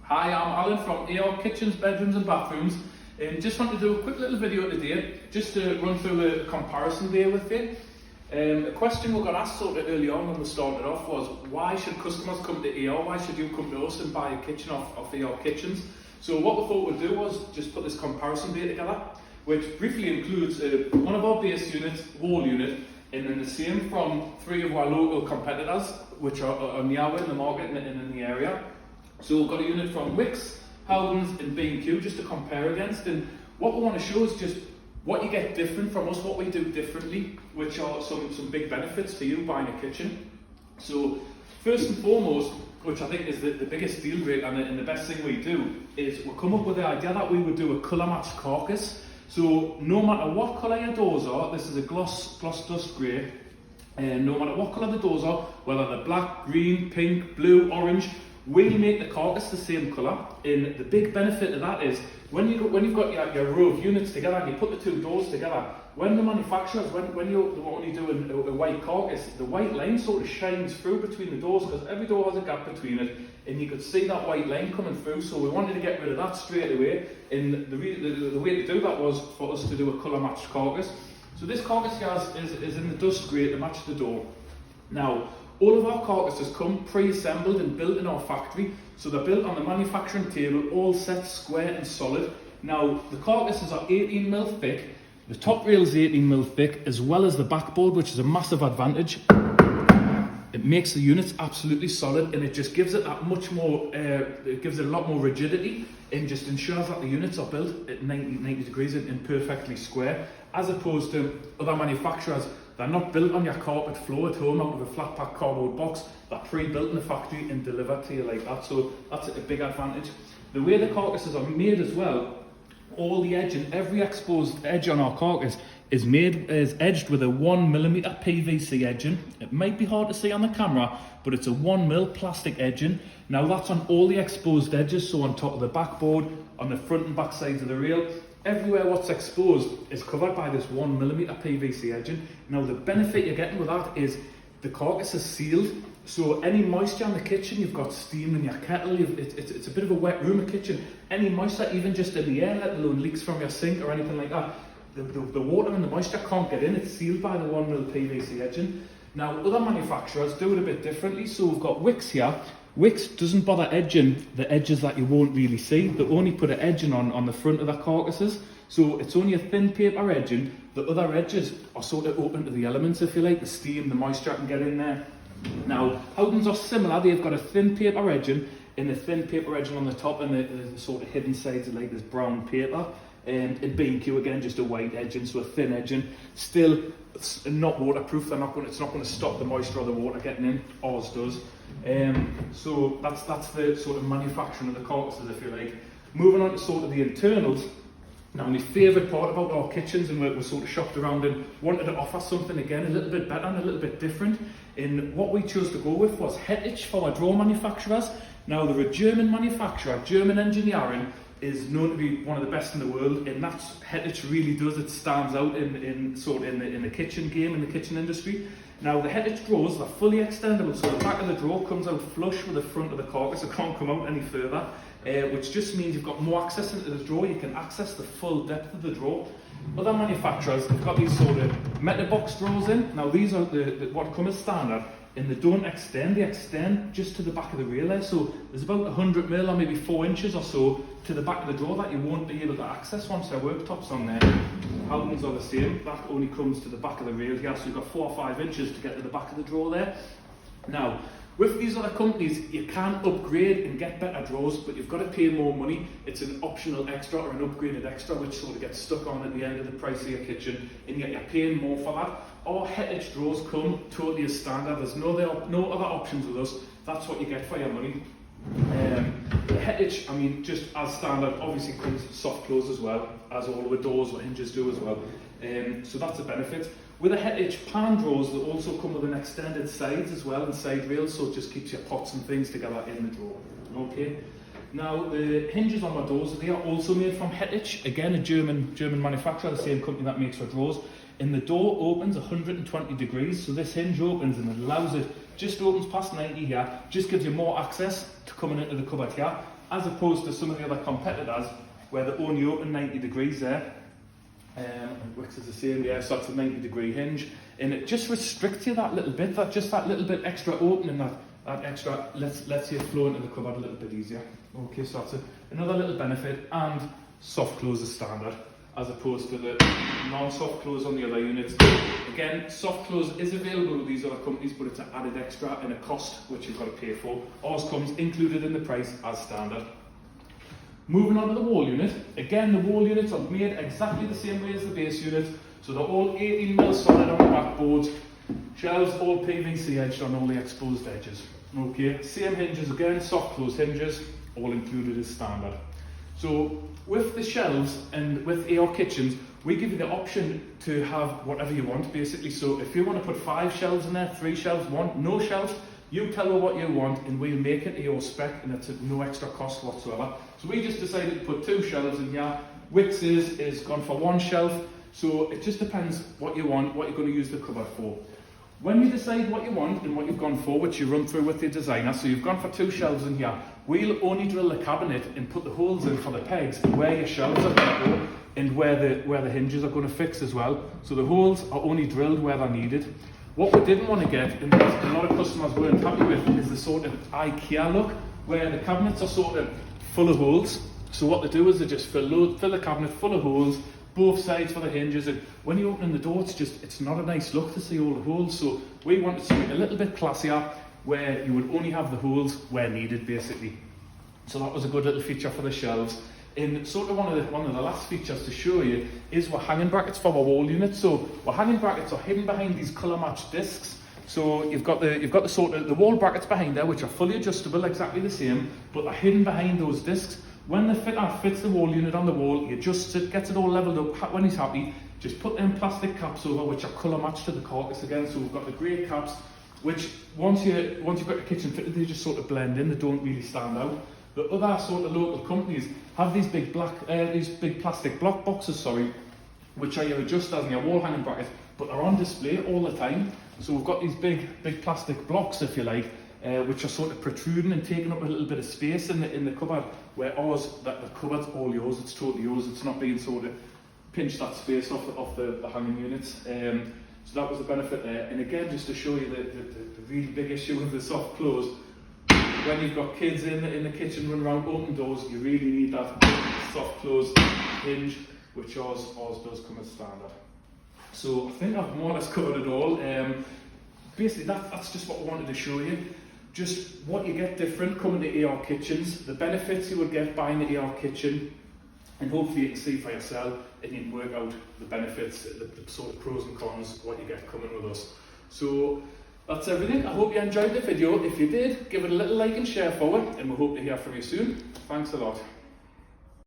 Hi, I'm Alan from AR Kitchens, Bedrooms and Bathrooms, and just wanted to do a quick little video today just to run through a comparison day with you. A question we got asked sort of early on when we started off was, why should customers come to AR? Why should you come to us and buy a kitchen off AR Kitchens? So what we thought we'd do was just put this comparison day together, which briefly includes one of our base units, wall unit, and then the same from 3 of our local competitors, which are near in the market and in the area. So we've got a unit from Wicks, Howdens and B&Q just to compare against, and what we want to show is just what you get different from us, what we do differently, which are some big benefits for you buying a kitchen. So first and foremost, which I think is the biggest deal breaker and the best thing we do, is we come up with the idea that we would do a colour matched carcass. So no matter what colour your doors are, this is a gloss dust grey, and no matter what colour the doors are, whether they're black, green, pink, blue, orange, we make the carcass the same colour. And the big benefit of that is when you've got your row of units together and you put the two doors together, when the manufacturers, when you're only doing a white carcass, the white line sort of shines through between the doors because every door has a gap between it, and you could see that white line coming through. So we wanted to get rid of that straight away, and the way to do that was for us to do a colour matched carcass. So this carcass here is in the dust grey to match the door. Now, all of our carcasses come pre-assembled and built in our factory, so they're built on the manufacturing table, all set square and solid. Now, the carcasses are 18mm thick, the top rail is 18mm thick, as well as the backboard, which is a massive advantage. It makes the units absolutely solid, and it just gives it that much more, it gives it a lot more rigidity, and just ensures that the units are built at 90 degrees and perfectly square, as opposed to other manufacturers. They're not built on your carpet floor at home out of a flat pack cardboard box. They're pre-built in the factory and delivered to you like that, so that's a big advantage. The way the carcasses are made as well, all the edge and every exposed edge on our carcass is edged with a 1mm PVC edging. It might be hard to see on the camera, but it's a 1mm plastic edging. Now that's on all the exposed edges, so on top of the backboard, on the front and back sides of the rail. Everywhere what's exposed is covered by this 1mm PVC edging. Now the benefit you're getting with that is the carcass is sealed, so any moisture in the kitchen, you've got steam in your kettle, it's a bit of a wet room, a kitchen. Any moisture, even just in the air, let alone leaks from your sink or anything like that, the water and the moisture can't get in. It's sealed by the 1mm PVC edging. Now other manufacturers do it a bit differently, so we've got Wicks here. Wicks doesn't bother edging the edges that you won't really see. They only put an edging on the front of the carcasses, so it's only a thin paper edging. The other edges are sort of open to the elements, if you like. The steam, the moisture can get in there. Now Howdens are similar. They've got a thin paper edging and a thin paper edging on the top, and the sort of hidden sides are like this brown paper. And in B&Q again, just a white edging, so a thin edging. Still not waterproof. It's not going to stop the moisture or the water getting in. Ours does. So that's the sort of manufacturing of the carcasses, if you like. Moving on to sort of the internals. Now, my favourite part about our kitchens, and we sort of shopped around and wanted to offer something again a little bit better and a little bit different. And what we chose to go with was Hettich for our drawer manufacturers. Now, they're a German manufacturer. German engineering is known to be one of the best in the world, and that's Hettich really does. It stands out in the kitchen game, in the kitchen industry. Now the Hettich drawers are fully extendable, so the back of the drawer comes out flush with the front of the carcass. It can't come out any further, which just means you've got more access into the drawer. You can access the full depth of the drawer. Other manufacturers have got these sort of metal box drawers in. Now these are what come as standard, and they don't extend. They extend just to the back of the rail there, so there's about 100mm or maybe 4 inches or so to the back of the drawer that you won't be able to access once their worktops on there. Howdens are the same. That only comes to the back of the rail here, so you've got 4 or 5 inches to get to the back of the drawer there. Now, with these other companies, you can upgrade and get better drawers, but you've got to pay more money. It's an optional extra or an upgraded extra, which sort of gets stuck on at the end of the price of your kitchen, and yet you're paying more for that. Our Hettich drawers come totally as standard. There's no other options with us. That's what you get for your money. The Hettich, I mean, just as standard, obviously comes soft close as well, as all the doors or hinges do as well. So that's a benefit. With the Hettich pan drawers, they also come with an extended sides as well and side rails, so it just keeps your pots and things together in the drawer. Okay. Now the hinges on my doors, they are also made from Hettich, again a German manufacturer, the same company that makes our drawers. And the door opens 120 degrees, so this hinge opens and it allows it just opens past 90 here, just gives you more access to coming into the cupboard here, as opposed to some of the other competitors where they only open 90 degrees there. Wix is the same, yeah, so that's a 90-degree hinge, and it just restricts you that little bit, that little bit extra opening, that extra lets you flow into the cupboard a little bit easier. Okay, so that's another little benefit, and soft close is standard, as opposed to the non-soft close on the other units. Again, soft close is available with these other companies, but it's an added extra and a cost which you've got to pay for. Ours comes included in the price as standard. Moving on to the wall unit. Again, the wall units are made exactly the same way as the base unit, so they're all 18mm solid on the backboards, shelves all PVC edged on all the exposed edges. Okay, same hinges again, soft close hinges, all included as standard. So with the shelves and with AR kitchens, we give you the option to have whatever you want basically. So if you want to put 5 shelves in there, 3 shelves, 1, no shelves, you tell her what you want and we'll make it AO spec, and it's at no extra cost whatsoever. So we just decided to put 2 shelves in here. Wix is gone for 1 shelf, so it just depends what you want, what you're going to use the cupboard for. When you decide what you want and what you've gone for, which you run through with the designer, so you've gone for 2 shelves in here, we'll only drill the cabinet and put the holes in for the pegs where your shelves are going to go and where the hinges are going to fix as well. So the holes are only drilled where they're needed. What we didn't want to get, and a lot of customers weren't happy with, is the sort of IKEA look, where the cabinets are sort of full of holes. So what they do is they just fill the cabinet full of holes, both sides for the hinges, and when you open the door, it's not a nice look to see all the holes. So we wanted something a little bit classier, where you would only have the holes where needed, basically. So that was a good little feature for the shelves. And sort of one of the last features to show you is our hanging brackets for our wall unit. So our hanging brackets are hidden behind these colour matched discs. So you've got the sort of the wall brackets behind there, which are fully adjustable, exactly the same, but they're hidden behind those discs. When the fitter fits the wall unit on the wall, he adjusts it, gets it all levelled up. When he's happy, just put them plastic caps over, which are colour matched to the carcass again. So we've got the grey caps, which once you've got your kitchen fitted, they just sort of blend in. They don't really stand out. The other sort of local companies have these big plastic block boxes, which are your adjusters and your wall hanging brackets, but they're on display all the time. So we've got these big plastic blocks, if you like, which are sort of protruding and taking up a little bit of space in the cupboard. Where ours, the cupboard's all yours, it's totally yours. It's not being sort of pinched that space off the hanging units. So that was the benefit there. And again, just to show you the really big issue with the soft close. When you've got kids in the kitchen running around open doors, you really need that soft close hinge, which ours does come as standard. So I think I've more or less covered it all. Basically that's just what I wanted to show you. Just what you get different coming to AR kitchens, the benefits you would get buying the AR kitchen, and hopefully you can see for yourself and you can work out the benefits, the sort of pros and cons, what you get coming with us. So that's everything. I hope you enjoyed the video. If you did, give it a little like and share forward, and we hope to hear from you soon. Thanks a lot.